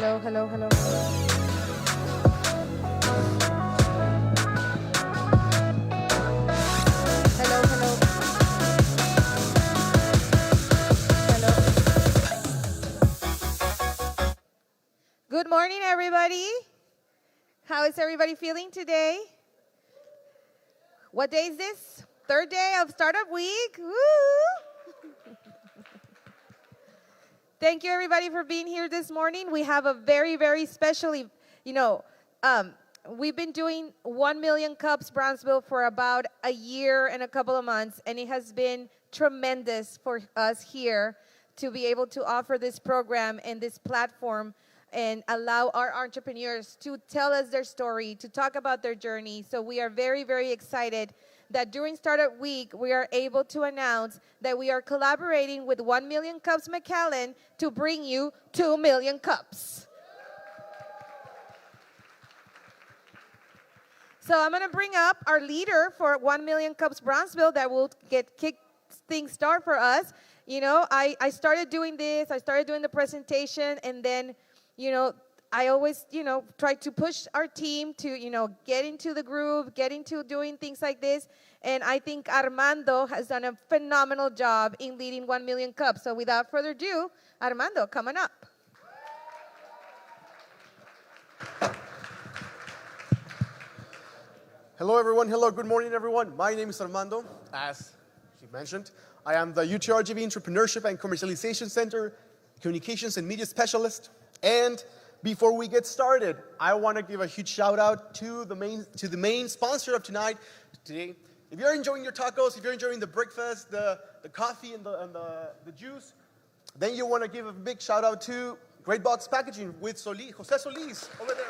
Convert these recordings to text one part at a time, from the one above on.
Hello, hello, hello, hello. Hello, hello, hello. Good morning, everybody. How is everybody feeling today? What day is this? Third day of Startup Week. Woo! Thank you, everybody, for being here this morning. We have a very, very special, we've been doing 1 million cups Brownsville for about a year and a couple of months, and it has been tremendous for us here to be able to offer this program and this platform and allow our entrepreneurs to tell us their story, to talk about their journey. So we are very, very excited that during Startup Week, we are able to announce that we are collaborating with 1 Million Cups McAllen to bring you 2 million cups. So I'm going to bring up our leader for 1 Million Cups Brownsville that will kick things start for us. I started doing this. I started doing the presentation, and then, I always, try to push our team to, get into the groove, get into doing things like this. And I think Armando has done a phenomenal job in leading 1 Million Cups. So without further ado, Armando, come on up. Hello, everyone. Hello, good morning, everyone. My name is Armando. As she mentioned, I am the RGV Entrepreneurship and Commercialization Center, Communications and Media Specialist. And before we get started, I want to give a huge shout out to the main sponsor of today. If you're enjoying your tacos, if you're enjoying the breakfast, the coffee, and the juice, then you want to give a big shout out to Great Box Packaging with Jose Solis over there.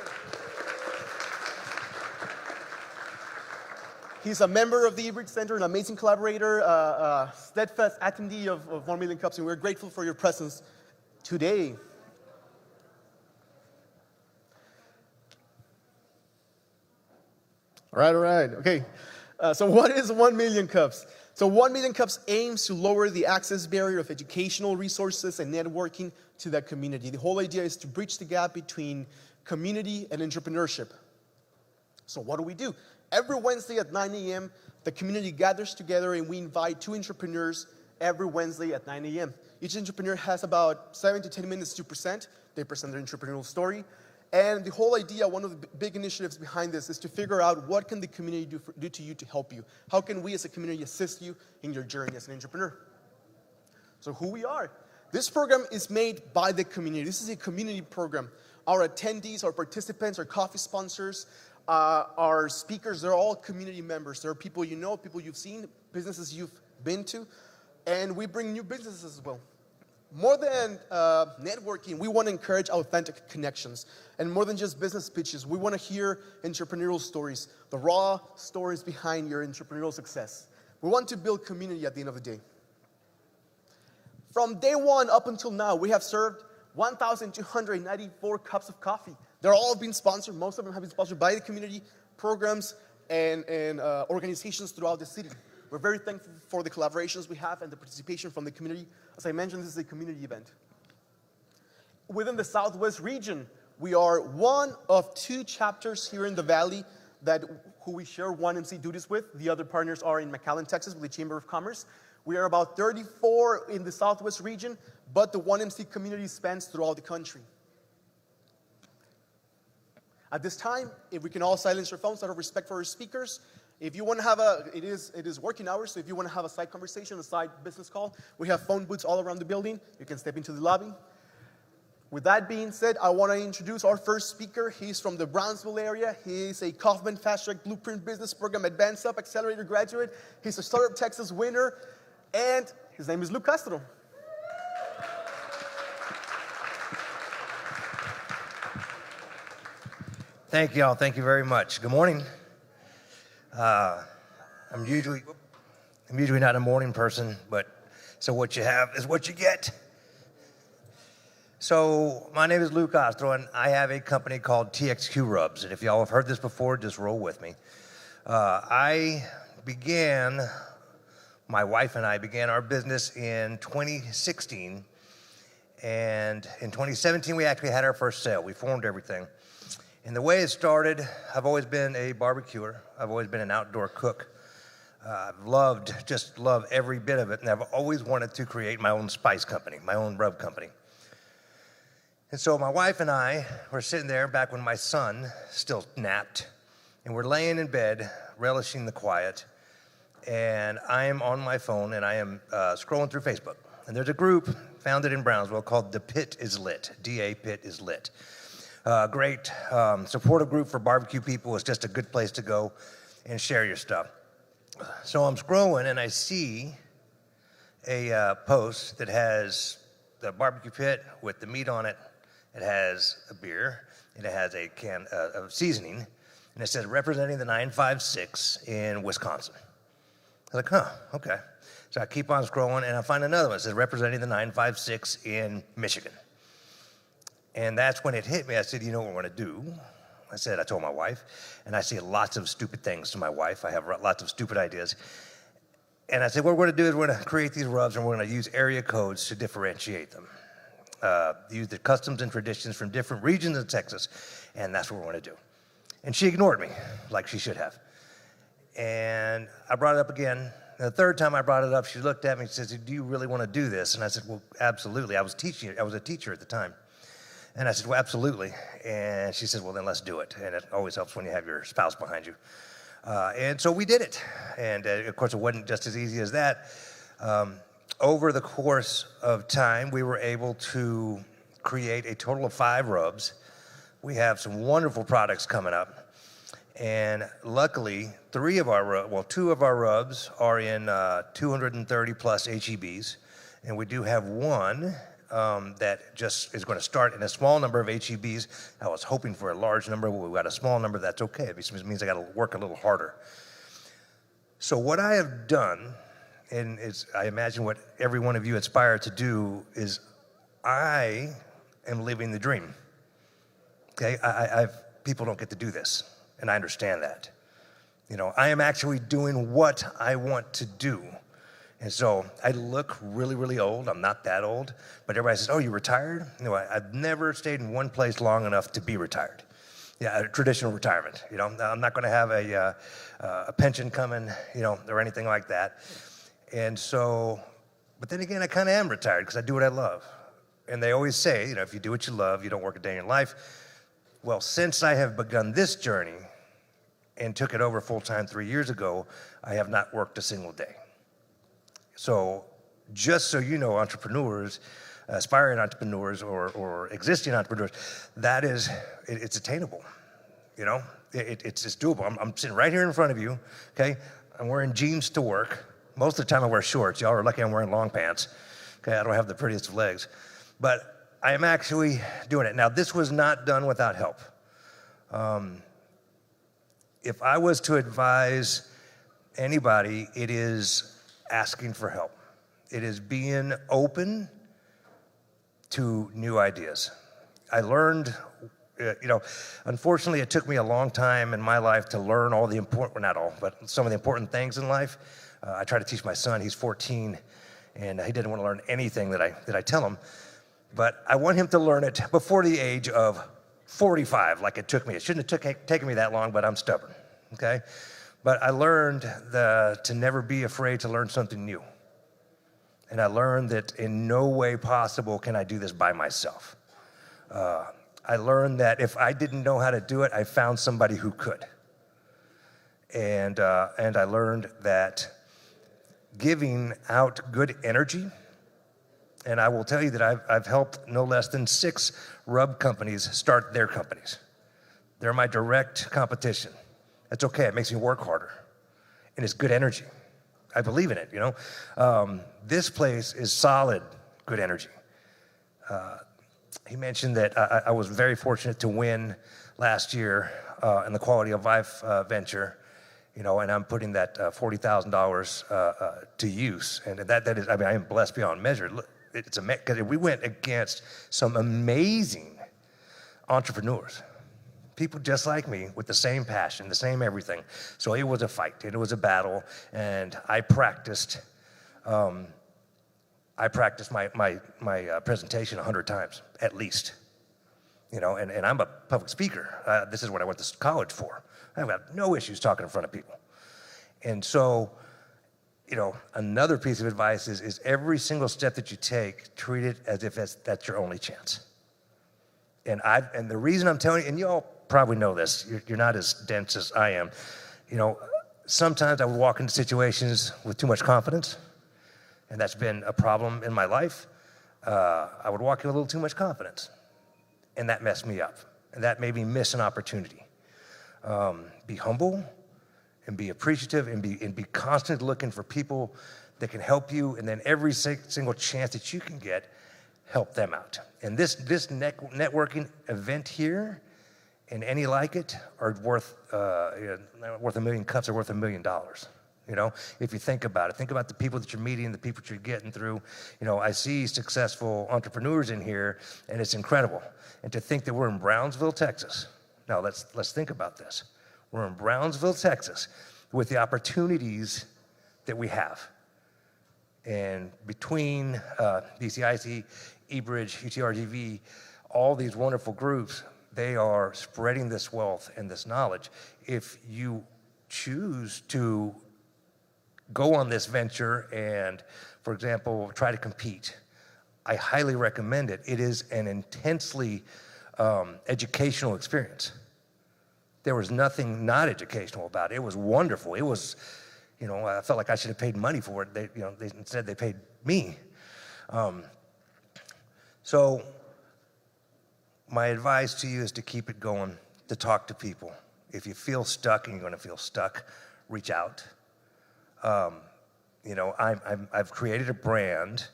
He's a member of the eBridge Center, an amazing collaborator, steadfast attendee of 1 Million Cups, and we're grateful for your presence today. All right. Okay. So what is 1 Million Cups? So 1 Million Cups aims to lower the access barrier of educational resources and networking to that community. The whole idea is to bridge the gap between community and entrepreneurship. So what do? Every Wednesday at 9 a.m., the community gathers together and we invite 2 entrepreneurs every Wednesday at 9 a.m. Each entrepreneur has about 7 to 10 minutes to present. They present their entrepreneurial story. And the whole idea, one of the big initiatives behind this is to figure out what can the community do to you to help you? How can we as a community assist you in your journey as an entrepreneur? So who we are. This program is made by the community. This is a community program. Our attendees, our participants, our coffee sponsors, our speakers, they're all community members. They're people you know, people you've seen, businesses you've been to, and we bring new businesses as well. More than networking, we want to encourage authentic connections. And more than just business pitches, we want to hear entrepreneurial stories, the raw stories behind your entrepreneurial success. We want to build community at the end of the day. From day one up until now, we have served 1,294 cups of coffee. They're all being sponsored. Most of them have been sponsored by the community programs and organizations throughout the city. We're very thankful for the collaborations we have and the participation from the community. As I mentioned, this is a community event. Within the Southwest region, we are one of 2 chapters here in the Valley who we share 1MC duties with. The other partners are in McAllen, Texas, with the Chamber of Commerce. We are about 34 in the Southwest region, but the 1MC community spans throughout the country. At this time, if we can all silence your phones out of respect for our speakers, if you want to have it is working hours, so if you want to have a side conversation, a side business call, we have phone booths all around the building. You can step into the lobby. With that being said, I want to introduce our first speaker. He's from the Brownsville area. He is a Kaufman Fast Track Blueprint Business Program Advanced Up Accelerator graduate. He's a Startup Texas winner, and his name is Luke Castro. Thank you all. Thank you very much. Good morning. I'm usually not a morning person, so what you have is what you get. So my name is Luke Castro, and I have a company called TXQ Rubs. And if y'all have heard this before, just roll with me. My wife and I began our business in 2016, And in 2017, we actually had our first sale. We formed everything. And the way it started, I've always been a barbecuer. I've always been an outdoor cook. I've just loved every bit of it. And I've always wanted to create my own spice company, my own rub company. And so my wife and I were sitting there back when my son still napped. And we're laying in bed, relishing the quiet. And I am on my phone, and I am scrolling through Facebook. And there's a group founded in Brownsville called The Pit is Lit, D-A Pit is Lit. Great supportive group for barbecue people. It's just a good place to go and share your stuff. So I'm scrolling, and I see a post that has the barbecue pit with the meat on it. It has a beer, and it has a can of seasoning, and it says representing the 956 in Wisconsin. I was like, huh, okay. So I keep on scrolling, and I find another one that says representing the 956 in Michigan. And that's when it hit me. I said, you know what I want to do? I told my wife, and I say lots of stupid things to my wife. I have lots of stupid ideas. And I said, what we're going to do is we're going to create these rubs, and we're going to use area codes to differentiate them. Use the customs and traditions from different regions of Texas, and that's what we're going to do. And she ignored me, like she should have. And I brought it up again. And the third time I brought it up, she looked at me and says, do you really want to do this? And I said, well, absolutely. I was a teacher at the time. And I said, well, absolutely. And she said, well, then let's do it. And it always helps when you have your spouse behind you. And so we did it. And of course, it wasn't just as easy as that. Over the course of time, we were able to create a total of 5 rubs. We have some wonderful products coming up. And luckily, 2 of our rubs are in 230 plus HEBs. And we do have one that just is going to start in a small number of HEBs. I was hoping for a large number, but we've got a small number. That's okay. It means I got to work a little harder. So what I have done, and I imagine what every one of you aspire to do, is I am living the dream. Okay, people don't get to do this, and I understand that. You know, I am actually doing what I want to do. And so I look really, really old. I'm not that old. But everybody says, oh, you retired? No, I've never stayed in one place long enough to be retired. Yeah, a traditional retirement. You know, I'm not going to have a pension coming, or anything like that. And so, but then again, I kind of am retired because I do what I love. And they always say, if you do what you love, you don't work a day in your life. Well, since I have begun this journey and took it over full-time 3 years ago, I have not worked a single day. So just so you know, entrepreneurs, aspiring entrepreneurs or existing entrepreneurs, it's attainable. It's doable. I'm sitting right here in front of you, okay? I'm wearing jeans to work. Most of the time I wear shorts. Y'all are lucky I'm wearing long pants. Okay, I don't have the prettiest of legs. But I am actually doing it. Now, this was not done without help. If I was to advise anybody, it is asking for help. It is being open to new ideas. I learned, unfortunately, it took me a long time in my life to learn all the important, well, not all, but some of the important things in life. I try to teach my son, he's 14, and he didn't want to learn anything that I tell him. But I want him to learn it before the age of 45, like it took me. It shouldn't have taken me that long, but I'm stubborn, okay? But I learned to never be afraid to learn something new. And I learned that in no way possible can I do this by myself. I learned that if I didn't know how to do it, I found somebody who could. And I learned that giving out good energy, and I will tell you that I've helped no less than 6 rub companies start their companies. They're my direct competition. That's okay, it makes me work harder. And it's good energy. I believe in it, This place is solid, good energy. He mentioned that I was very fortunate to win last year in the Quality of Life venture, and I'm putting that $40,000 to use. And that is, I am blessed beyond measure. Because we went against some amazing entrepreneurs. People just like me with the same passion, the same everything. So it was a fight, and it was a battle, and I practiced I practiced my presentation 100 times, at least. And I'm a public speaker. This is what I went to college for. I've got no issues talking in front of people. And so, another piece of advice is every single step that you take, treat it as if that's your only chance. And the reason I'm telling you, and you all probably know this, you're not as dense as I am. Sometimes I would walk into situations with too much confidence, and that's been a problem in my life. I would walk in with a little too much confidence, and that messed me up, and that made me miss an opportunity. Be humble, and be appreciative, and be constantly looking for people that can help you, and then every single chance that you can get, help them out. And this networking event here, and any like it, are worth worth 1 million cups, are worth $1 million. If you think about it, think about the people that you're meeting, the people that you're getting through. I see successful entrepreneurs in here, and it's incredible. And to think that we're in Brownsville, Texas. Now let's think about this. We're in Brownsville, Texas, with the opportunities that we have. And between BCIC, eBridge, RGV, all these wonderful groups, they are spreading this wealth and this knowledge. If you choose to go on this venture and, for example, try to compete, I highly recommend it. It is an intensely educational experience. There was nothing not educational about it. It was wonderful. It was, I felt like I should have paid money for it. Instead they paid me. So my advice to you is to keep it going, to talk to people. If you feel stuck, and you're going to feel stuck, reach out. I've created a brand,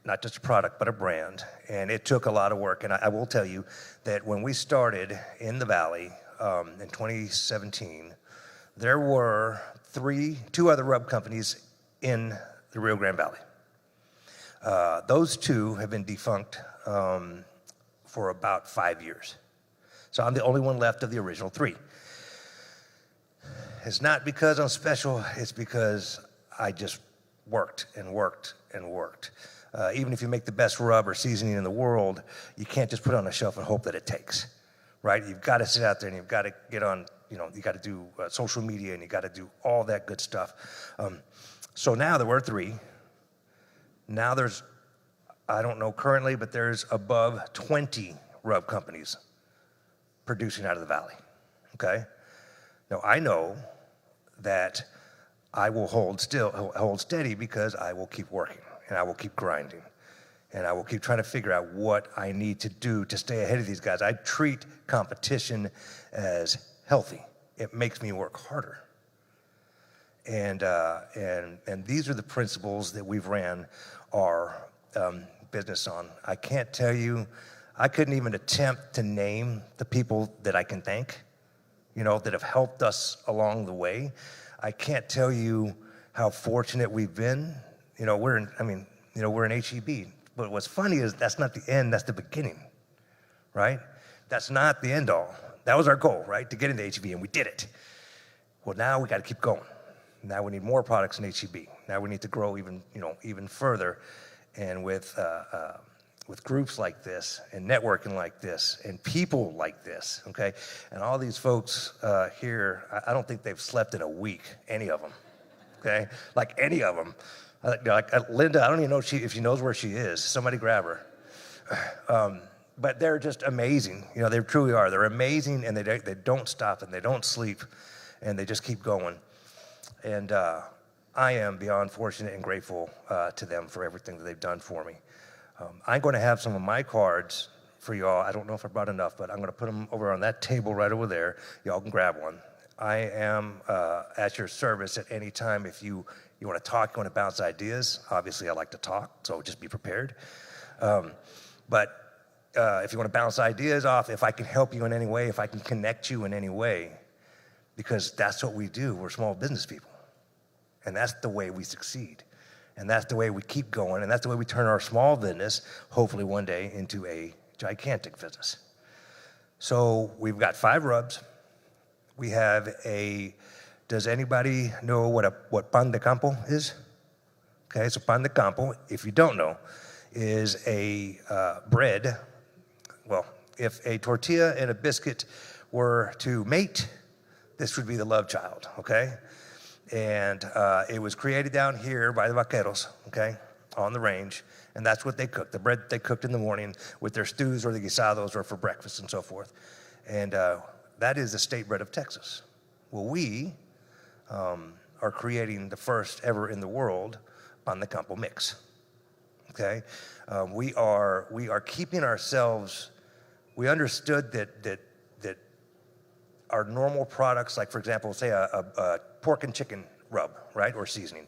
not just a product, but a brand, and it took a lot of work. And I will tell you that when we started in the Valley in 2017, there were two other rub companies in the Rio Grande Valley. Those two have been defunct for about 5 years. So I'm the only one left of the original 3. It's not because I'm special, it's because I just worked and worked and worked. Even if you make the best rub or seasoning in the world, you can't just put it on a shelf and hope that it takes, right? You've got to sit out there and you've got to get on, you got to do social media and you got to do all that good stuff. So now there were 3. Now there's, I don't know currently, but there's above 20 rub companies producing out of the Valley, okay? Now I know that I will hold steady because I will keep working and I will keep grinding and I will keep trying to figure out what I need to do to stay ahead of these guys. I treat competition as healthy. It makes me work harder. And these are the principles that we've ran our business on. I can't tell you, I couldn't even attempt to name the people that I can thank, that have helped us along the way. I can't tell you how fortunate we've been. We're in HEB. But what's funny is that's not the end, that's the beginning, right? That's not the end all. That was our goal, right? To get into HEB, and we did it. Well, now we got to keep going. Now we need more products in HEB. Now we need to grow even further. And with groups like this and networking like this and people like this, okay? And all these folks here, I don't think they've slept in a week, any of them, okay? Like any of them. Like Linda, I don't even know if she knows where she is. Somebody grab her. But they're just amazing. They truly are. They're amazing, and they don't stop, and they don't sleep, and they just keep going. And I am beyond fortunate and grateful to them for everything that they've done for me. I'm going to have some of my cards for y'all. I don't know if I brought enough, but I'm going to put them over on that table right over there. Y'all can grab one. I am at your service at any time. If you want to talk, you want to bounce ideas. Obviously, I like to talk, so just be prepared. But if you want to bounce ideas off, if I can help you in any way, if I can connect you in any way, because that's what we do. We're small business people. And that's the way we succeed. And that's the way we keep going. And that's the way we turn our small business, hopefully one day, into a gigantic business. So we've got 5 rubs. We have does anybody know what pan de campo is? Okay, so pan de campo, if you don't know, is a bread. Well, if a tortilla and a biscuit were to mate, this would be the love child, okay? And it was created down here by the vaqueros, okay, on the range, and that's what they cooked. The bread they cooked in the morning with their stews or the guisados or for breakfast and so forth. And that is the state bread of Texas. Well, we are creating the first ever in the world pan de campo mix, okay? We are keeping ourselves, we understood that our normal products, like for example, say a pork and chicken rub, right, or seasoning.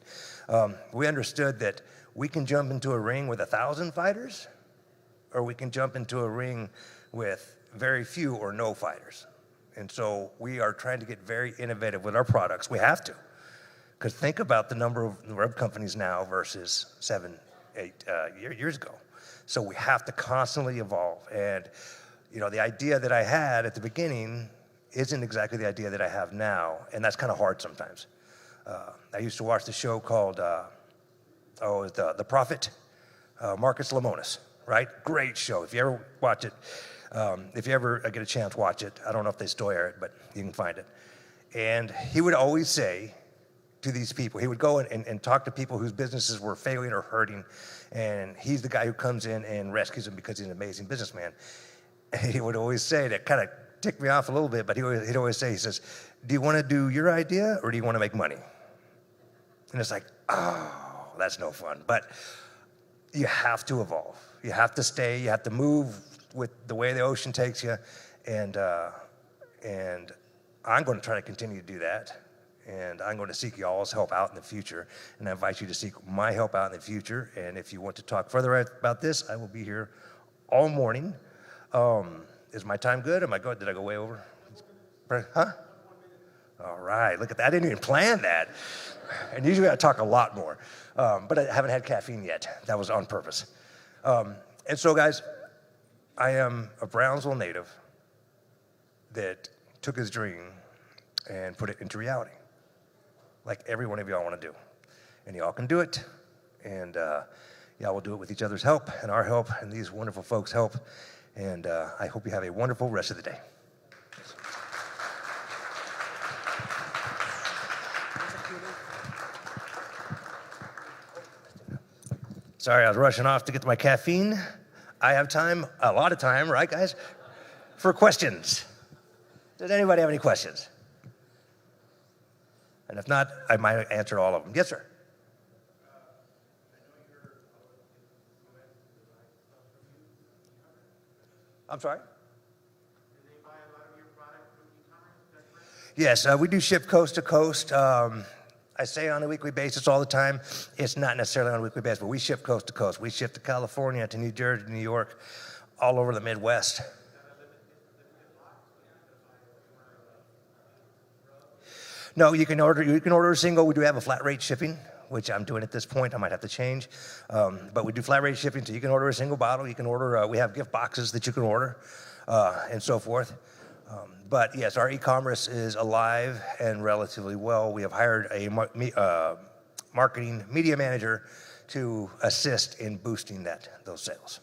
We understood that we can jump into a ring with 1,000 fighters, or we can jump into a ring with very few or no fighters. And so we are trying to get very innovative with our products. We have to, because think about the number of rub companies now versus 7, 8 years ago. So we have to constantly evolve. And you know, the idea that I had at the beginning isn't exactly the idea that I have now, and that's kind of hard sometimes. I used to watch the show called The Prophet, Marcus Lemonis, right? Great show. If you ever watch it, if you ever get a chance, watch it. I don't know if they still air it, but you can find it. And he would always say to these people, he would go and talk to people whose businesses were failing or hurting, and he's the guy who comes in and rescues them because he's an amazing businessman. And he would always say, that kind of ticked me off a little bit, but he'd always say, he says, do you want to do your idea or do you want to make money? And it's like, oh, that's no fun. But you have to evolve. You have to stay. You have to move with the way the ocean takes you. And I'm going to try to continue to do that. And I'm going to seek y'all's help out in the future. And I invite you to seek my help out in the future. And if you want to talk further about this, I will be here all morning. Is my time good? Am I good? Did I go way over? Huh? All right. Look at that. I didn't even plan that. And usually I talk a lot more. But I haven't had caffeine yet. That was on purpose. And so, guys, I am a Brownsville native that took his dream and put it into reality, like every one of y'all want to do. And y'all can do it. And y'all will do it with each other's help and our help and these wonderful folks' help. And I hope you have a wonderful rest of the day. Sorry, I was rushing off to get to my caffeine. I have time, a lot of time, right, guys, for questions. Does anybody have any questions? And if not, I might answer all of them. Yes, sir. I'm sorry? Do they buy a lot of your product from e-commerce? Yes, we do ship coast to coast. I say on a weekly basis all the time. It's not necessarily on a weekly basis, but we ship coast to coast. We ship to California, to New Jersey, New York, all over the Midwest. No, you can order a single. We do have a flat rate shipping, which I'm doing at this point. I might have to change. But we do flat rate shipping, so you can order a single bottle. You can order, we have gift boxes that you can order, and so forth. But yes, our e-commerce is alive and relatively well. We have hired a marketing media manager to assist in boosting those sales.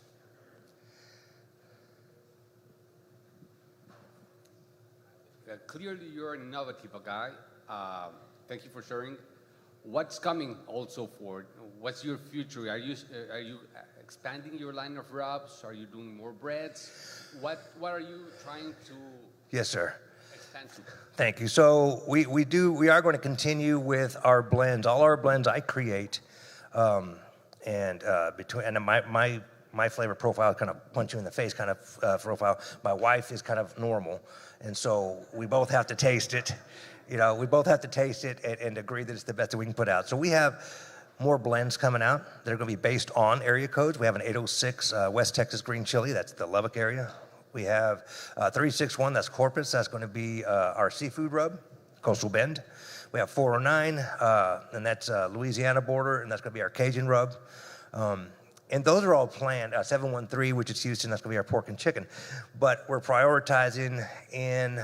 Clearly, you're an innovative guy. Thank you for sharing. What's coming also for? What's your future? Are you expanding your line of rubs? Are you doing more breads? What are you trying to? Yes, sir. Expand to? Thank you. So we are going to continue with our blends. All our blends I create, and my flavor profile kind of punch you in the face kind of profile. My wife is kind of normal, and so we both have to taste it. You know, we both have to taste it and agree that it's the best that we can put out. So we have more blends coming out that are going to be based on area codes. We have an 806 West Texas green chili. That's the Lubbock area. We have 361, that's Corpus. That's going to be our seafood rub, Coastal Bend. We have 409, and that's Louisiana border, and that's going to be our Cajun rub. And those are all planned. 713, which is Houston, that's going to be our pork and chicken. But we're prioritizing in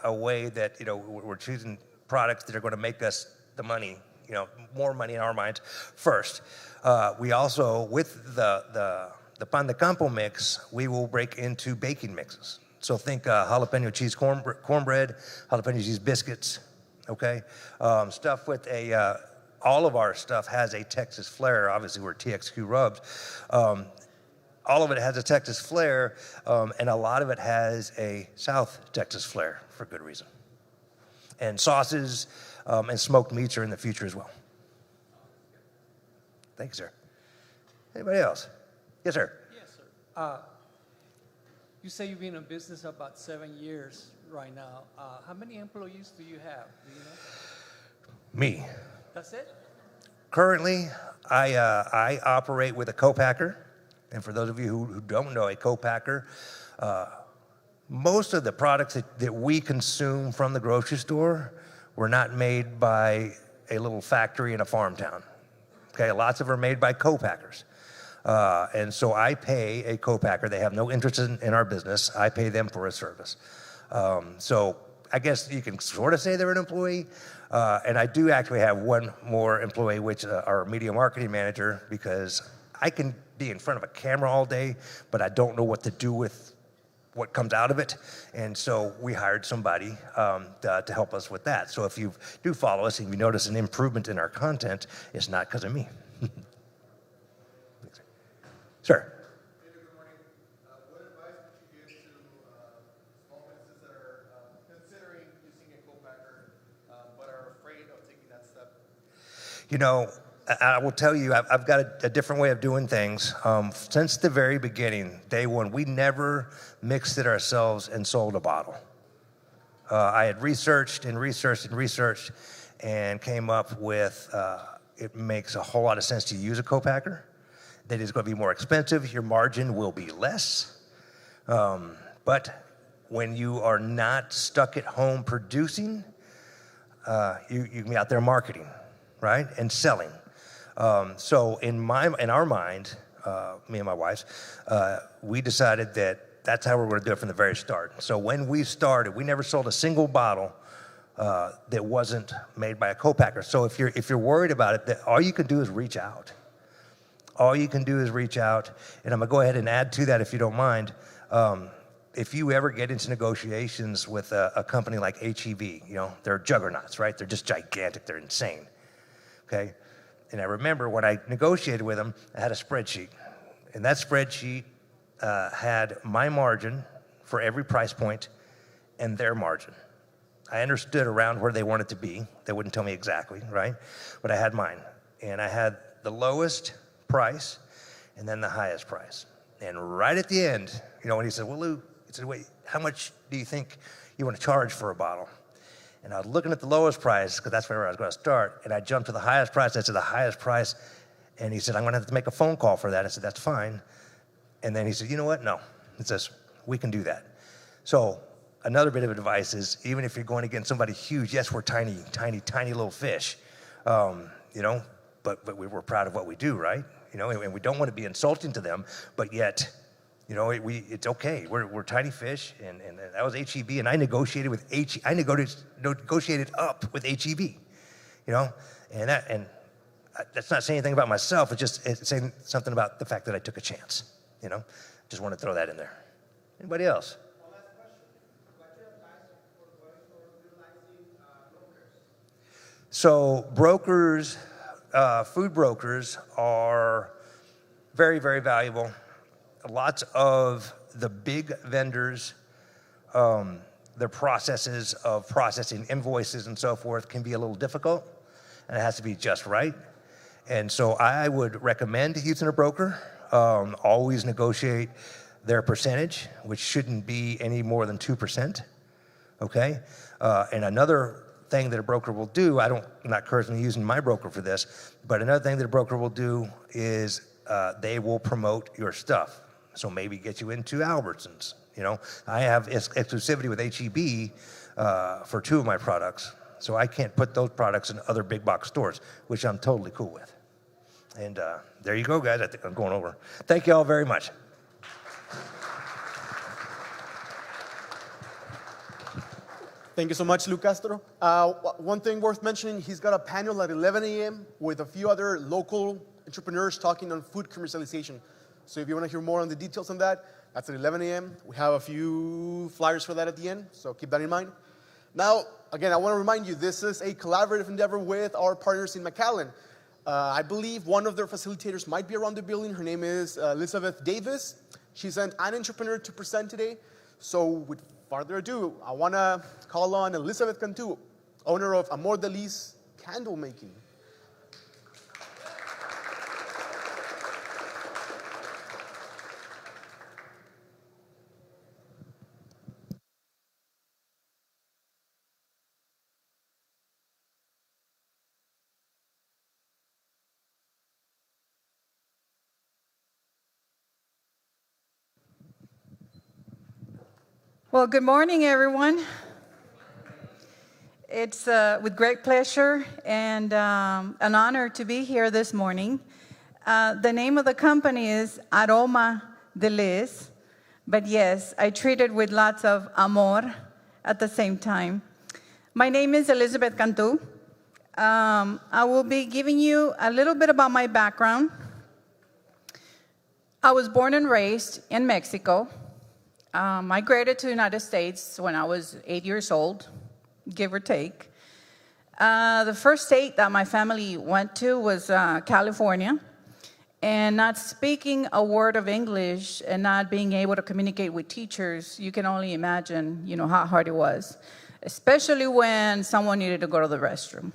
a way that, you know, we're choosing products that are going to make us the money more money in our minds first. We also, with the pan de campo mix, we will break into baking mixes. So think jalapeno cheese cornbread, jalapeno cheese biscuits, okay? Stuff with all of our stuff has a Texas flair. Obviously, we're TXQ rubs. All of it has a Texas flair, and a lot of it has a South Texas flair for good reason. And sauces and smoked meats are in the future as well. Thank you, sir. Anybody else? Yes, sir. Yes, sir. You say you've been in business about 7 years right now. How many employees do you have? Do you know? Me. That's it? Currently, I operate with a co-packer. And for those of you who don't know, a co-packer, most of the products that we consume from the grocery store were not made by a little factory in a farm town. Okay, lots of them are made by co-packers. And so I pay a co-packer. They have no interest in our business. I pay them for a service. So I guess you can sort of say they're an employee. And I do actually have one more employee, which our media marketing manager, because I can be in front of a camera all day, but I don't know what to do with what comes out of it. And so we hired somebody to help us with that. So if you do follow us and you notice an improvement in our content, it's not because of me. Sir. Good morning. What advice would you give to small businesses that are considering using a co-packer but are afraid of taking that step? I will tell you, I've got a different way of doing things. Since the very beginning, day one, we never mixed it ourselves and sold a bottle. I had researched and came up with it makes a whole lot of sense to use a co-packer. That is going to be more expensive. Your margin will be less. But when you are not stuck at home producing, you can be out there marketing, right, and selling. So in our mind, me and my wife, we decided that that's how we're going to do it from the very start. So when we started, we never sold a single bottle that wasn't made by a co-packer. So if you're worried about it, that all you can do is reach out. All you can do is reach out, and I'm going to go ahead and add to that if you don't mind. If you ever get into negotiations with a company like HEV, they're juggernauts, right? They're just gigantic. They're insane, okay? And I remember when I negotiated with them, I had a spreadsheet, and that spreadsheet had my margin for every price point and their margin. I understood around where they wanted to be. They wouldn't tell me exactly, right? But I had mine, and I had the lowest price and then the highest price. And right at the end, when he said, well, Lou, he said, wait, how much do you think you want to charge for a bottle? And I was looking at the lowest price because that's where I was going to start. And I jumped to the highest price. I said, the highest price. And he said, I'm going to have to make a phone call for that. I said, that's fine. And then he said, you know what? No. He says, we can do that. So another bit of advice is, even if you're going against somebody huge, yes, we're tiny, tiny, tiny little fish, but we're proud of what we do, right? And we don't want to be insulting to them, but yet, it's okay. We're tiny fish, and that was HEB, and I negotiated with I negotiated up with HEB, and that's not saying anything about myself. It's saying something about the fact that I took a chance. Just want to throw that in there. Anybody else? One last question. What's your advice for utilizing brokers? So brokers. Food brokers are very, very valuable. Lots of the big vendors, their processes of processing invoices and so forth can be a little difficult, and it has to be just right. And so I would recommend using a broker. Always negotiate their percentage, which shouldn't be any more than 2%, okay? And another thing that a broker will do, I'm not currently using my broker for this, but another thing that a broker will do is they will promote your stuff. So maybe get you into Albertsons. I have exclusivity with HEB for 2 of my products, so I can't put those products in other big box stores, which I'm totally cool with. And there you go, guys. I think I'm going over. Thank you all very much. Thank you so much, Luke Castro. One thing worth mentioning, he's got a panel at 11 a.m. with a few other local entrepreneurs talking on food commercialization. So if you want to hear more on the details on that, that's at 11 a.m. We have a few flyers for that at the end, so keep that in mind. Now, again, I want to remind you, this is a collaborative endeavor with our partners in McAllen. I believe one of their facilitators might be around the building. Her name is Elizabeth Davis. She's an entrepreneur to present today. So with further ado, I want to call on Elizabeth Cantu, owner of Amor de Lis Candle Making. Well, good morning, everyone. It's with great pleasure and an honor to be here this morning. The name of the company is Aroma de Lis, but yes, I treat it with lots of amor at the same time. My name is Elizabeth Cantu. I will be giving you a little bit about my background. I was born and raised in Mexico. Migrated to the United States when I was 8 years old, give or take. The first state that my family went to was California. And not speaking a word of English and not being able to communicate with teachers, you can only imagine, how hard it was, especially when someone needed to go to the restroom.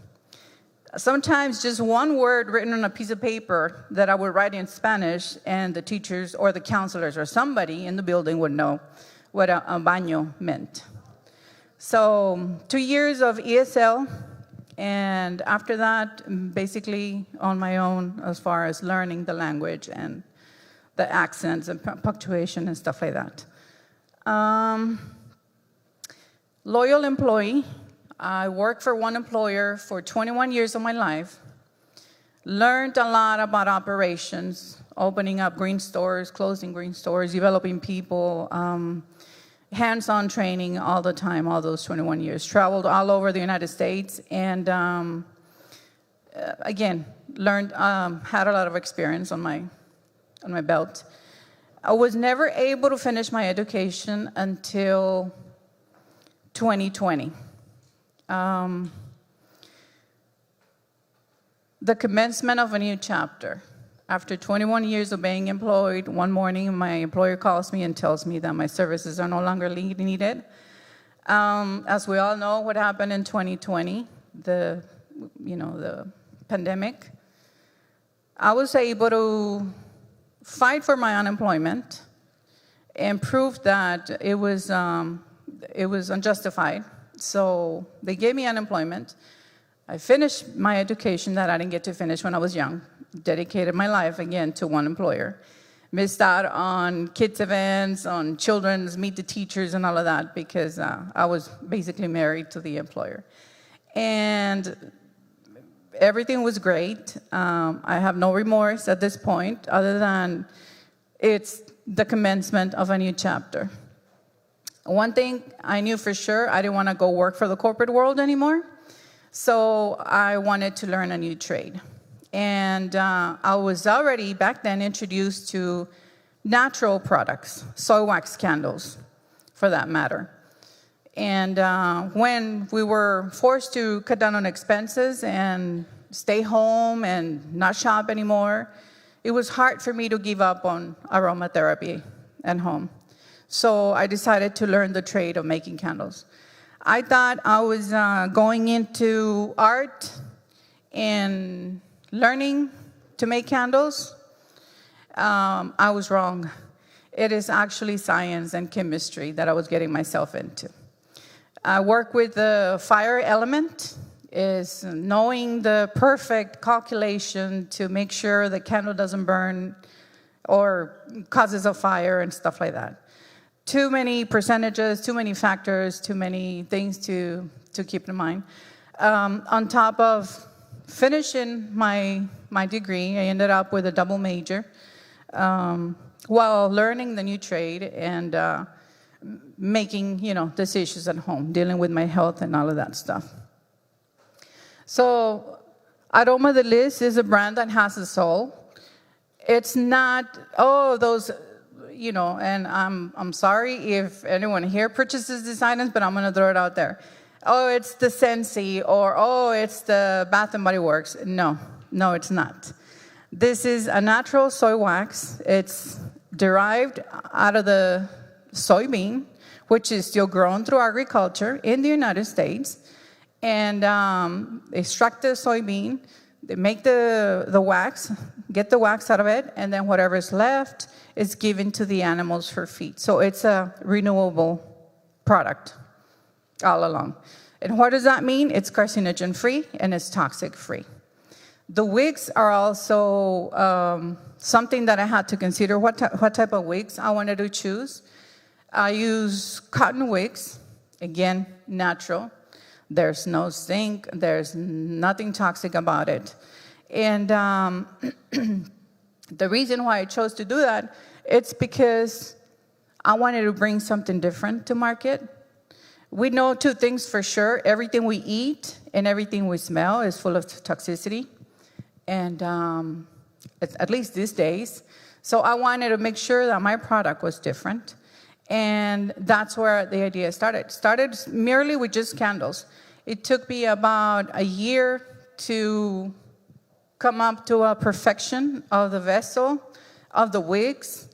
Sometimes just one word written on a piece of paper that I would write in Spanish, and the teachers or the counselors or somebody in the building would know what a baño meant. So 2 years of ESL, and after that, basically on my own as far as learning the language and the accents and punctuation and stuff like that. Loyal employee. I worked for one employer for 21 years of my life, learned a lot about operations, opening up green stores, closing green stores, developing people, hands-on training all the time, all those 21 years. Traveled all over the United States and, again, learned, had a lot of experience on my belt. I was never able to finish my education until 2020. The commencement of a new chapter. After 21 years of being employed, one morning my employer calls me and tells me that my services are no longer needed. As we all know what happened in 2020, the pandemic, I was able to fight for my unemployment and prove that it was unjustified. So they gave me unemployment. I finished my education that I didn't get to finish when I was young. Dedicated my life again to one employer. Missed out on kids' events, on children's meet the teachers and all of that because I was basically married to the employer. And everything was great. I have no remorse at this point other than it's the commencement of a new chapter. One thing I knew for sure, I didn't want to go work for the corporate world anymore. So I wanted to learn a new trade. And I was already back then introduced to natural products, soy wax candles, for that matter. And when we were forced to cut down on expenses and stay home and not shop anymore, it was hard for me to give up on aromatherapy at home. So I decided to learn the trade of making candles. I thought I was going into art and learning to make candles. I was wrong. It is actually science and chemistry that I was getting myself into. I work with the fire element, is knowing the perfect calculation to make sure the candle doesn't burn or causes a fire and stuff like that. Too many percentages, too many factors, too many things to keep in mind. On top of finishing my degree, I ended up with a double major while learning the new trade and making, decisions at home, dealing with my health and all of that stuff. So Aroma de Liz is a brand that has a soul. It's not, those, and I'm sorry if anyone here purchases these items, but I'm going to throw it out there. Oh, it's the Scentsy, or it's the Bath & Body Works. No, it's not. This is a natural soy wax. It's derived out of the soybean, which is still grown through agriculture in the United States. And they extract the soybean, they make the wax, get the wax out of it, and then whatever is left is given to the animals for feed. So it's a renewable product all along. And what does that mean? It's carcinogen-free and it's toxic-free. The wigs are also something that I had to consider what type of wigs I wanted to choose. I use cotton wigs, again, natural. There's no zinc, there's nothing toxic about it. And the reason why I chose to do that, it's because I wanted to bring something different to market. We know two things for sure. Everything we eat and everything we smell is full of toxicity. And at least these days. So I wanted to make sure that my product was different. And that's where the idea started. Started merely with just candles. It took me about a year to come up to a perfection of the vessel, of the wigs.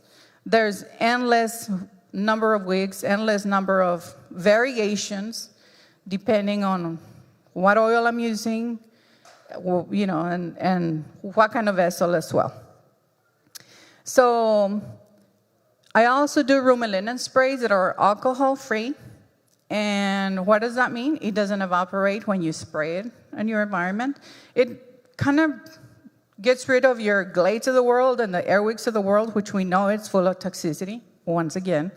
There's endless number of wigs, endless number of variations, depending on what oil I'm using, and what kind of vessel as well. So I also do room and linen sprays that are alcohol-free. And what does that mean? It doesn't evaporate when you spray it in your environment. It kind of gets rid of your Glades of the world and the Airwicks of the world, which we know it's full of toxicity, once again.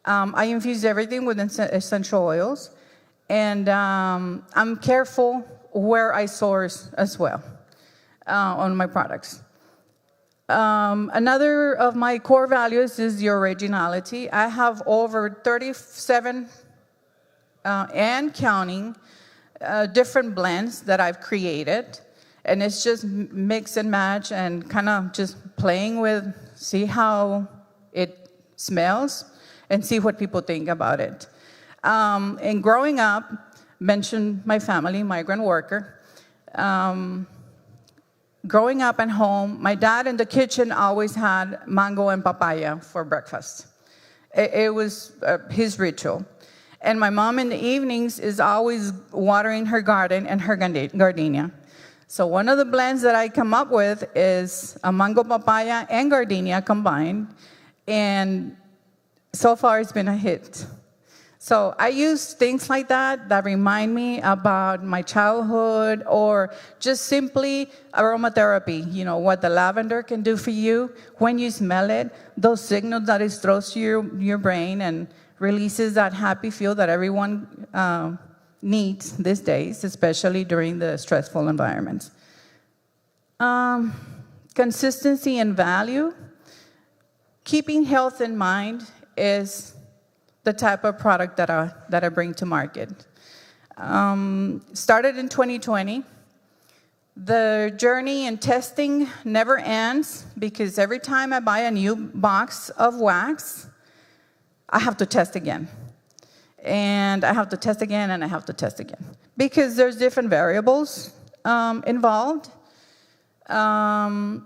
I infuse everything with essential oils. And I'm careful where I source as well on my products. Another of my core values is the originality. I have over 37 and counting different blends that I've created. And it's just mix and match and kind of just playing with, see how it smells and see what people think about it. And growing up, mentioned my family, migrant worker. Growing up at home, my dad in the kitchen always had mango and papaya for breakfast. It was his ritual. And my mom in the evenings is always watering her garden and her gardenia. So one of the blends that I come up with is a mango, papaya, and gardenia combined. And so far it's been a hit. So I use things like that remind me about my childhood, or just simply aromatherapy, what the lavender can do for you when you smell it, those signals that it throws to your brain and releases that happy feel that everyone needs these days, especially during the stressful environments. Consistency and value. Keeping health in mind is the type of product that I bring to market. Started in 2020. The journey and testing never ends, because every time I buy a new box of wax, I have to test again. And I have to test again, and I have to test again. Because there's different variables involved. For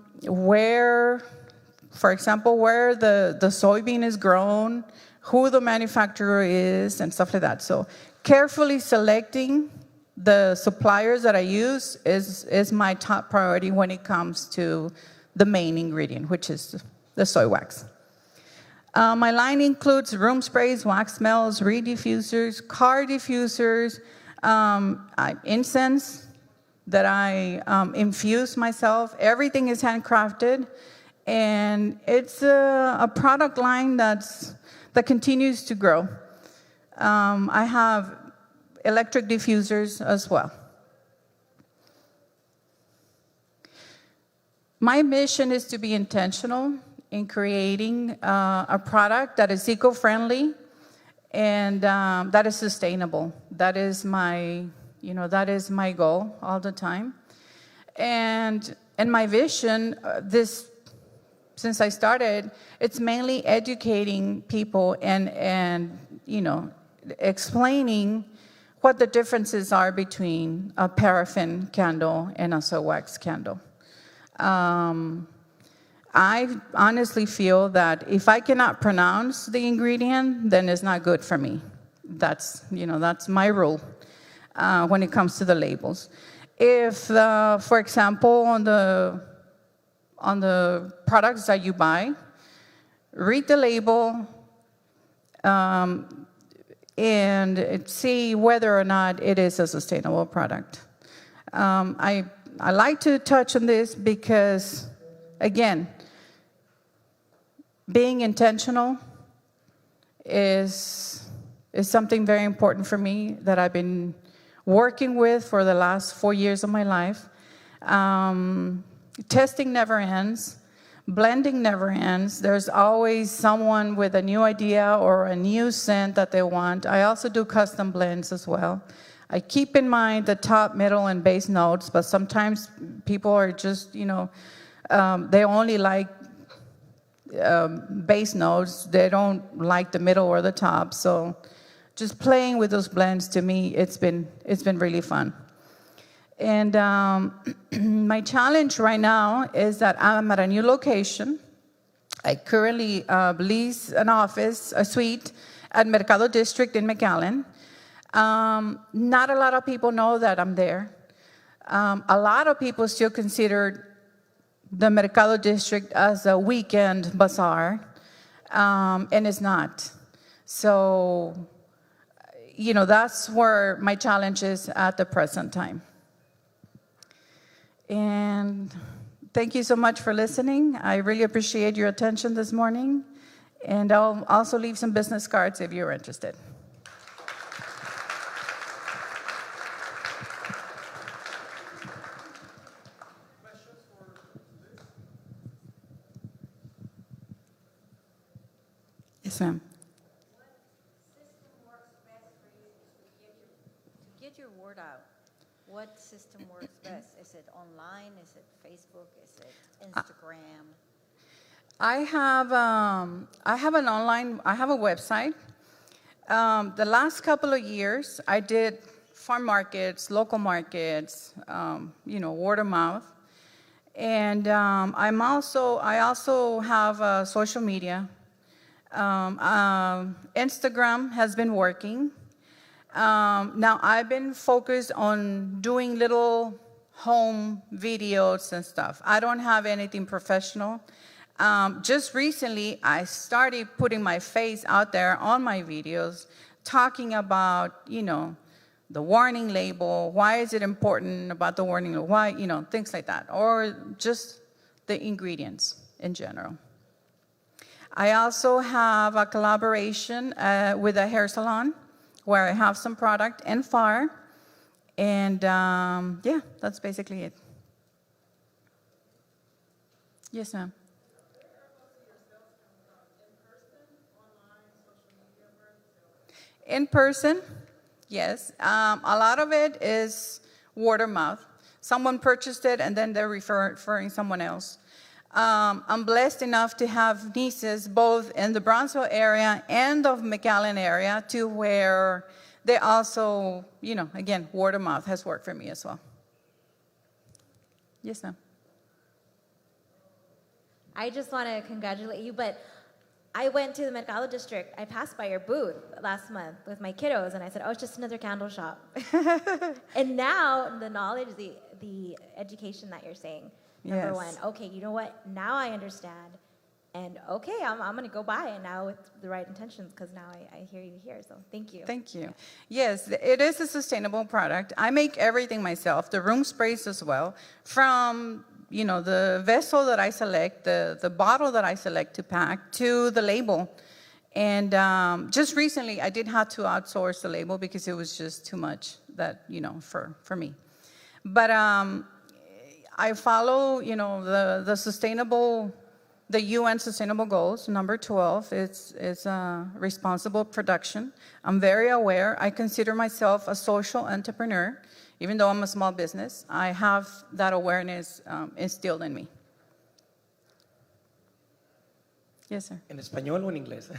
example, where the soybean is grown, who the manufacturer is, and stuff like that. So carefully selecting the suppliers that I use is my top priority when it comes to the main ingredient, which is the soy wax. My line includes room sprays, wax smells, reed diffusers, car diffusers, incense that I infuse myself. Everything is handcrafted, and it's a product line that continues to grow. I have electric diffusers as well. My mission is to be intentional in creating a product that is eco-friendly, and that is sustainable. That is my, that is my goal all the time. And my vision, since I started, it's mainly educating people and explaining what the differences are between a paraffin candle and a soy wax candle. I honestly feel that if I cannot pronounce the ingredient, then it's not good for me. That's my rule when it comes to the labels. If, for example, on the products that you buy, read the label and see whether or not it is a sustainable product. I like to touch on this because, again, being intentional is something very important for me that I've been working with for the last 4 years of my life. Testing never ends. Blending never ends. There's always someone with a new idea or a new scent that they want. I also do custom blends as well. I keep in mind the top, middle, and base notes, but sometimes people are just, they only like base notes. They don't like the middle or the top. So just playing with those blends, to me, it's been really fun. And my challenge right now is that I'm at a new location. I currently lease an office, a suite, at Mercado District in McAllen. Not a lot of people know that I'm there. A lot of people still consider the Mercado District as a weekend bazaar, and it's not. So, that's where my challenge is at the present time. And thank you so much for listening. I really appreciate your attention this morning. And I'll also leave some business cards if you're interested. Yes, ma'am. Get your word out. What system works best? Is it online? Is it Facebook? Is it Instagram? I have a website. The last couple of years, I did farm markets, local markets, word of mouth. And I also have social media. Instagram has been working. Now, I've been focused on doing little home videos and stuff. I don't have anything professional. Just recently, I started putting my face out there on my videos, talking about, the warning label, why is it important about the warning label, why, things like that, or just the ingredients in general. I also have a collaboration with a hair salon where I have some product and FAR. And that's basically it. Yes, ma'am. In person, yes. A lot of it is word of mouth. Someone purchased it and then they're referring someone else. I'm blessed enough to have nieces both in the Brownsville area and the McAllen area to where they also, again, word of mouth has worked for me as well. Yes, ma'am. I just want to congratulate you, but I went to the Mercado District. I passed by your booth last month with my kiddos, and I said, oh, it's just another candle shop. And now the knowledge, the education that you're saying, number one, okay, you know what? Now I understand. And okay, I'm going to go buy it now with the right intentions because now I hear you here. So thank you. Thank you. Yes, it is a sustainable product. I make everything myself, the room sprays as well, from the vessel that I select, the bottle that I select to pack, to the label. And just recently, I did have to outsource the label because it was just too much that, for me. But I follow, the sustainable the UN Sustainable Goals, number 12, is responsible production. I'm very aware. I consider myself a social entrepreneur. Even though I'm a small business, I have that awareness instilled in me. Yes, sir. ¿En español o en inglés?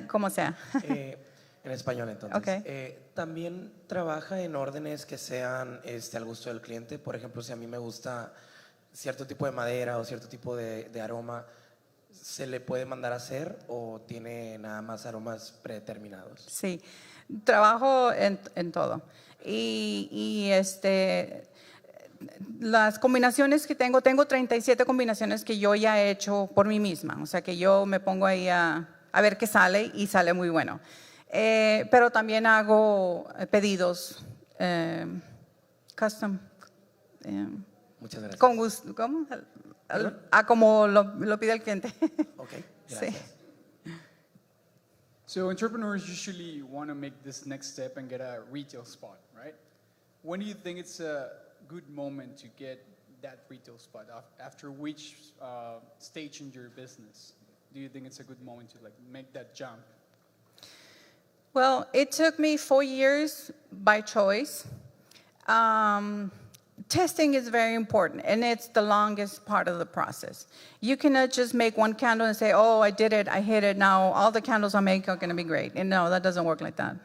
Como sea. En español, entonces. Okay. ¿También trabaja en órdenes que sean al gusto del cliente? Por ejemplo, si a mí me gusta cierto tipo de madera o cierto tipo de aroma, ¿se le puede mandar a hacer o tiene nada más aromas predeterminados? Sí, trabajo en todo. Y las combinaciones que tengo 37 combinaciones que yo ya he hecho por mí misma. O sea que yo me pongo ahí a ver qué sale y sale muy bueno. Pero también hago pedidos custom. Muchas gracias. Con gusto. ¿Cómo? Como lo pide el cliente. Okay, gracias. Sí. So entrepreneurs usually want to make this next step and get a retail spot, right? When do you think it's a good moment to get that retail spot? After which stage in your business do you think it's a good moment to make that jump? Well, it took me 4 years by choice. Testing is very important, and it's the longest part of the process. You cannot just make one candle and say, oh, I did it, I hit it, now all the candles I make are going to be great. And no, that doesn't work like that.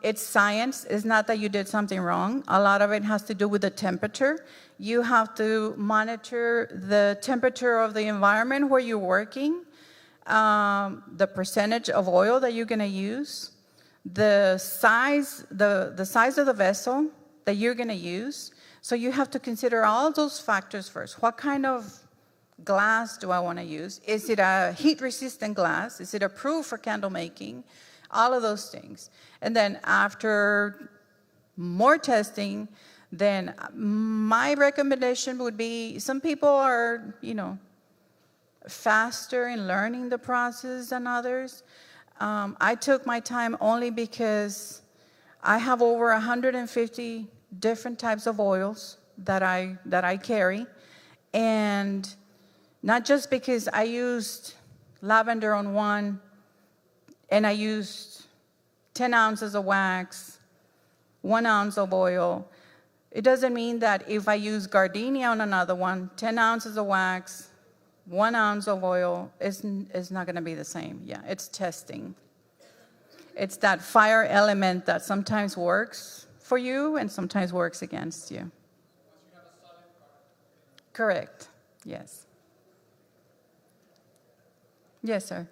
It's science. It's not that you did something wrong. A lot of it has to do with the temperature. You have to monitor the temperature of the environment where you're working, the percentage of oil that you're going to use, the size of the vessel that you're going to use. So you have to consider all those factors first. What kind of glass do I want to use? Is it a heat-resistant glass? Is it approved for candle making? All of those things. And then after more testing, then my recommendation would be, some people are, faster in learning the process than others. I took my time only because I have over 150 different types of oils that I carry. And not just because I used lavender on one, and I used 10 ounces of wax, 1 ounce of oil. It doesn't mean that if I use gardenia on another one, 10 ounces of wax, 1 ounce of oil is not going to be the same. Yeah, it's testing. It's that fire element that sometimes works for you and sometimes works against you. Correct. Yes. Yes, sir.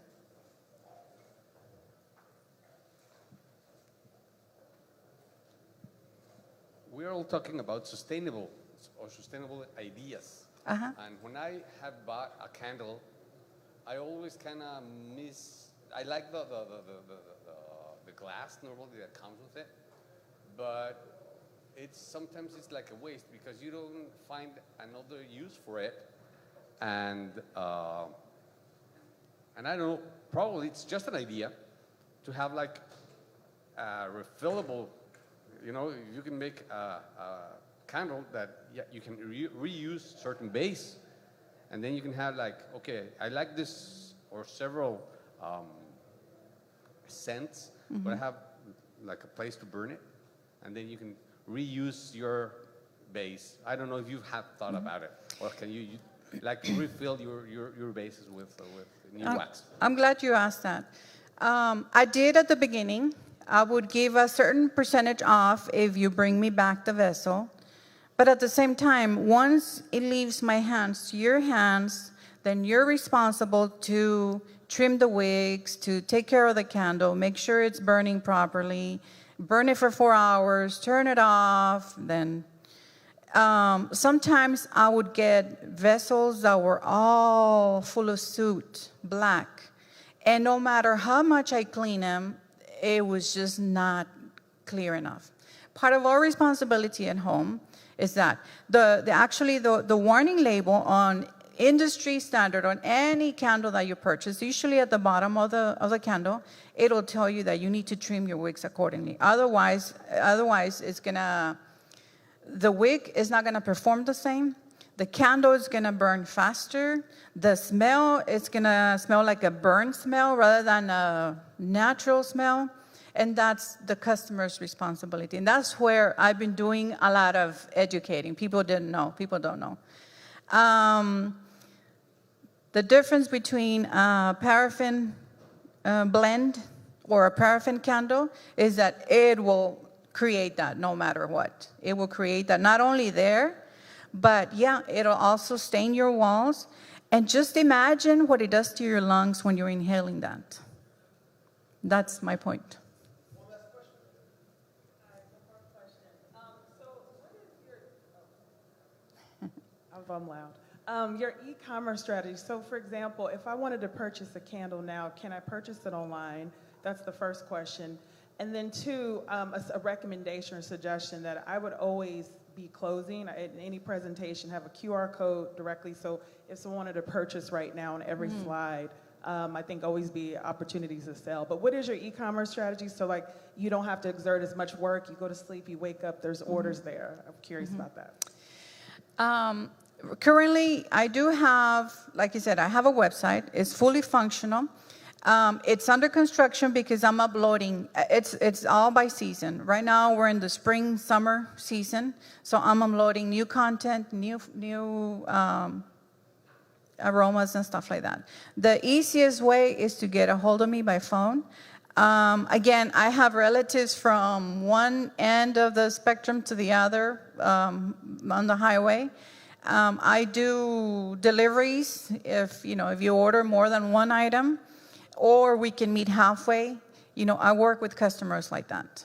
We're all talking about sustainable ideas. Uh-huh. And when I have bought a candle, I always kind of I like the glass normally that comes with it, but sometimes it's like a waste because you don't find another use for it. And I don't know, probably it's just an idea to have like a refillable. You can make a candle that you can reuse certain base, and then you can have okay, I like this or several scents, but I have like a place to burn it, and then you can reuse your base. I don't know if you have thought about it, or can you refill your bases with new wax? I'm glad you asked that. I did at the beginning. I would give a certain percentage off if you bring me back the vessel. But at the same time, once it leaves my hands to your hands, then you're responsible to trim the wicks, to take care of the candle, make sure it's burning properly, burn it for 4 hours, turn it off. Then sometimes I would get vessels that were all full of soot, black. And no matter how much I clean them, it was just not clear enough. Part of our responsibility at home is that the warning label on industry standard on any candle that you purchase, usually at the bottom of the candle, it'll tell you that you need to trim your wicks accordingly. Otherwise, the wick is not gonna perform the same. The candle is going to burn faster. The smell is going to smell like a burn smell rather than a natural smell. And that's the customer's responsibility. And that's where I've been doing a lot of educating. People didn't know. People don't know. The difference between a paraffin blend or a paraffin candle is that it will create that no matter what. It will create that not only there, but yeah, it'll also stain your walls. And just imagine what it does to your lungs when you're inhaling that. That's my point. I'm loud. Your e-commerce strategy. So, for example, if I wanted to purchase a candle now, can I purchase it online? That's the first question. And then two, a recommendation or suggestion that I would always be closing in any presentation, have a QR code directly. So if someone wanted to purchase right now on every slide, I think always be opportunities to sell. But what is your e-commerce strategy? So like you don't have to exert as much work. You go to sleep, you wake up, there's orders there. I'm curious about that. Currently, I do have, like you said, I have a website. It's fully functional. It's under construction because I'm uploading. It's all by season. Right now, we're in the spring, summer season. So I'm uploading new content, new aromas and stuff like that. The easiest way is to get a hold of me by phone. Again, I have relatives from one end of the spectrum to the other on the highway. I do deliveries if you order more than one item, or we can meet halfway. I work with customers like that.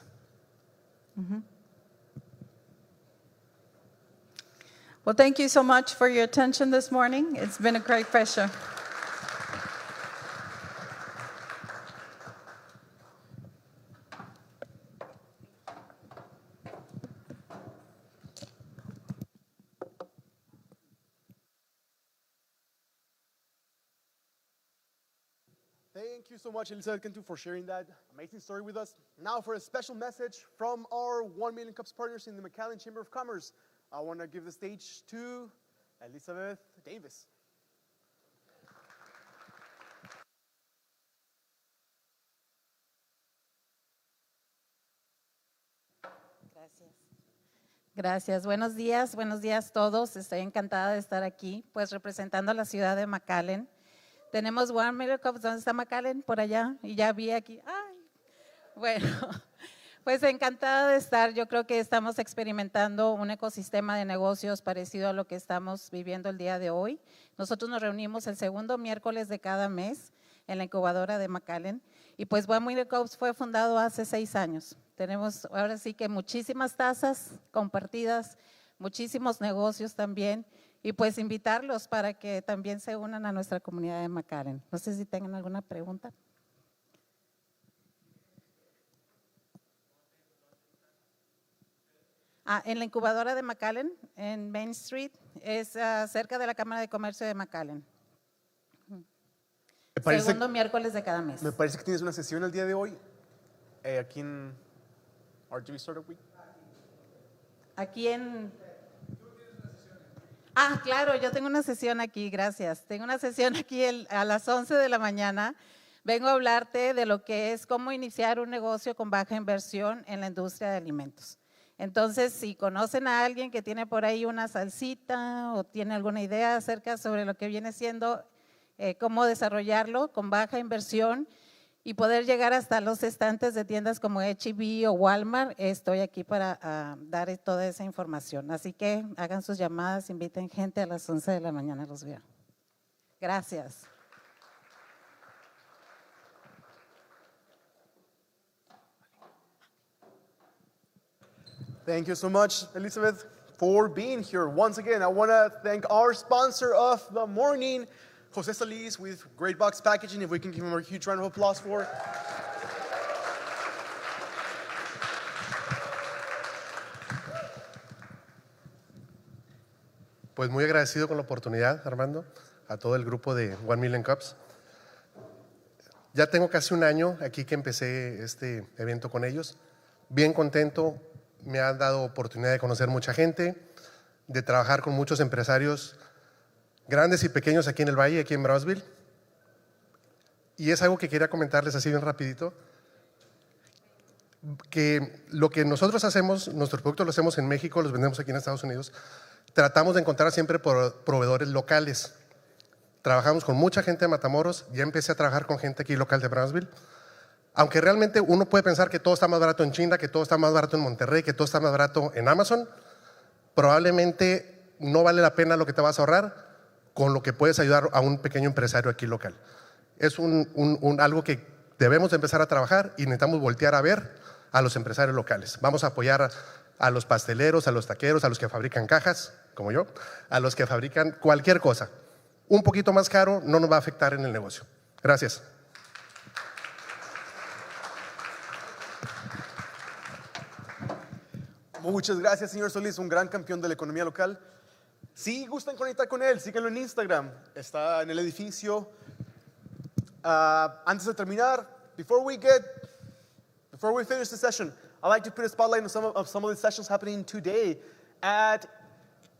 Well, thank you so much for your attention this morning. It's been a great pleasure. Thank you so much, Elizabeth Cantu, for sharing that amazing story with us. Now for a special message from our 1 Million Cups partners in the McAllen Chamber of Commerce. I want to give the stage to Elizabeth Davis. Gracias. Buenos días todos. Estoy encantada de estar aquí, pues representando a la ciudad de McAllen. Tenemos 1 Million Cups, ¿dónde está McAllen? Por allá, y ya vi aquí. ¡Ay! Bueno, pues encantada de estar. Yo creo que estamos experimentando un ecosistema de negocios parecido a lo que estamos viviendo el día de hoy. Nosotros nos reunimos el segundo miércoles de cada mes en la incubadora de McAllen. Y pues 1 Million Cups fue fundado hace 6 años. Tenemos ahora sí que muchísimas tazas compartidas, muchísimos negocios también. Y pues invitarlos para que también se unan a nuestra comunidad de McAllen. No sé si tengan alguna pregunta. En la incubadora de McAllen, en Main Street, es cerca de la Cámara de Comercio de McAllen. Segundo miércoles de cada mes. Me parece que tienes una sesión el día de hoy, aquí en RGV Startup Week. Aquí en… claro, yo tengo una sesión aquí, gracias. Tengo una sesión aquí a las 11 de la mañana. Vengo a hablarte de lo que es cómo iniciar un negocio con baja inversión en la industria de alimentos. Entonces, si conocen a alguien que tiene por ahí una salsita o tiene alguna idea acerca sobre lo que viene siendo, cómo desarrollarlo con baja inversión y poder llegar hasta los estantes de tiendas como RGV o Walmart, estoy aquí para dar toda esa información. Así que hagan sus llamadas, inviten gente a las 11 de la mañana, los veo. Gracias. Thank you so much, Elizabeth, for being here. Once again, I want to thank our sponsor of the morning, Jose Solis, with Great Box Packaging. If we can give him a huge round of applause for. Pues muy agradecido con la oportunidad, Armando, a todo el grupo de 1 Million Cups. Ya tengo casi un año aquí que empecé este evento con ellos. Bien contento, me han dado oportunidad de conocer mucha gente, de trabajar con muchos empresarios grandes y pequeños aquí en el Valle, aquí en Brownsville. Y es algo que quería comentarles así bien rapidito, que lo que nosotros hacemos, nuestros productos los hacemos en México, los vendemos aquí en Estados Unidos, tratamos de encontrar siempre proveedores locales. Trabajamos con mucha gente de Matamoros, ya empecé a trabajar con gente aquí local de Brownsville, aunque realmente uno puede pensar que todo está más barato en China, que todo está más barato en Monterrey, que todo está más barato en Amazon, probablemente no vale la pena lo que te vas a ahorrar con lo que puedes ayudar a un pequeño empresario aquí local. Es algo que debemos de empezar a trabajar y necesitamos voltear a ver a los empresarios locales. Vamos a apoyar a los pasteleros, a los taqueros, a los que fabrican cajas, como yo, a los que fabrican cualquier cosa. Un poquito más caro no nos va a afectar en el negocio. Gracias. Muchas gracias, señor Solís, un gran campeón de la economía local. Si gustan conectar con él, síganlo en Instagram. Está en el edificio. Antes de terminar, before we finish the session, I'd like to put a spotlight on some of the sessions happening today. At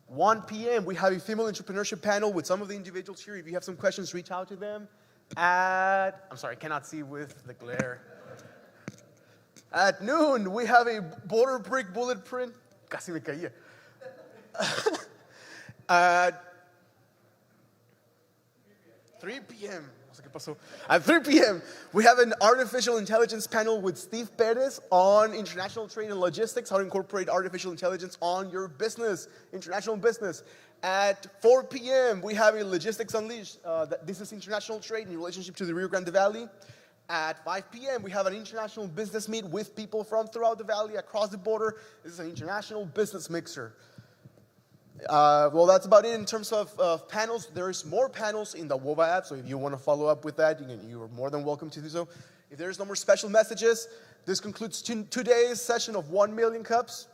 1 p.m., we have a female entrepreneurship panel with some of the individuals here. If you have some questions, reach out to them. I'm sorry, I cannot see with the glare. At noon, we have a border brick bullet print. Casi me caía. At 3 p.m., no sé qué pasó. At 3 p.m., we have an artificial intelligence panel with Steve Perez on international trade and logistics, how to incorporate artificial intelligence on your business, international business. At 4 p.m., we have a Logistics Unleashed. This is international trade in relationship to the Rio Grande Valley. At 5 p.m., we have an international business meet with people from throughout the valley, across the border. This is an international business mixer. Well, that's about it in terms of panels. There's more panels in the WOVA app, so if you want to follow up with that, you are more than welcome to do so. If there's no more special messages, this concludes today's session of 1 Million Cups.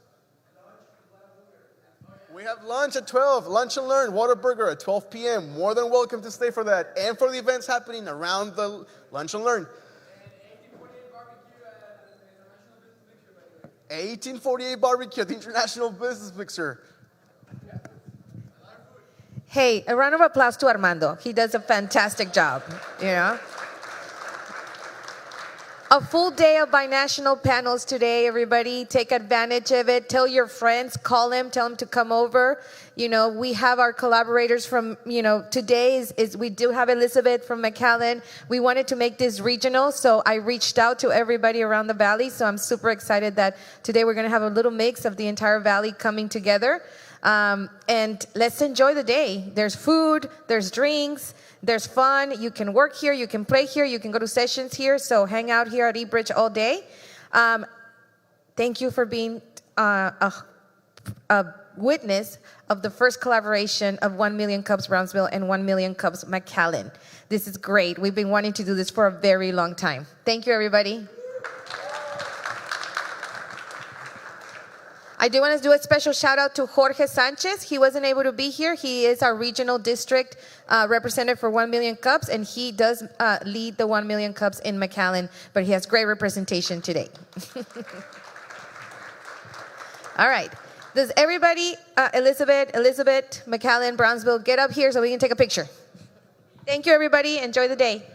We have lunch at 12, Lunch and Learn, Whataburger at 12 p.m. More than welcome to stay for that and for the events happening around the Lunch and Learn. 1848 barbecue at the International Business Mixer. Hey, a round of applause to Armando. He does a fantastic job, you know. A full day of binational panels today, everybody. Take advantage of it. Tell your friends, call them, tell them to come over. You know, we have our collaborators from, today is we do have Elizabeth from McAllen. We wanted to make this regional, so I reached out to everybody around the valley. So I'm super excited that today we're going to have a little mix of the entire valley coming together. And let's enjoy the day. There's food, there's drinks, there's fun. You can work here, you can play here, you can go to sessions here. So hang out here at eBridge all day. Thank you for being a witness of the first collaboration of 1 Million Cups Brownsville and 1 Million Cups McAllen. This is great. We've been wanting to do this for a very long time. Thank you, everybody. I do want to do a special shout out to Jorge Sanchez. He wasn't able to be here. He is our regional district representative for 1 Million Cups, and he does lead the 1 Million Cups in McAllen, but he has great representation today. All right. Does everybody, Elizabeth, McAllen, Brownsville, get up here so we can take a picture? Thank you, everybody. Enjoy the day.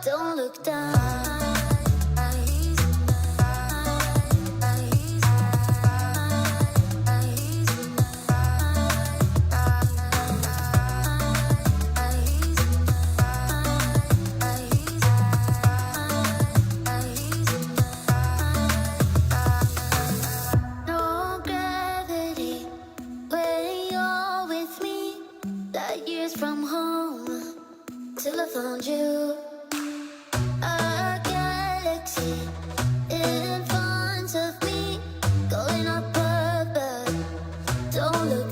Don't look down. No gravity when you're with me. Light years from home till I found you. A galaxy in Don't look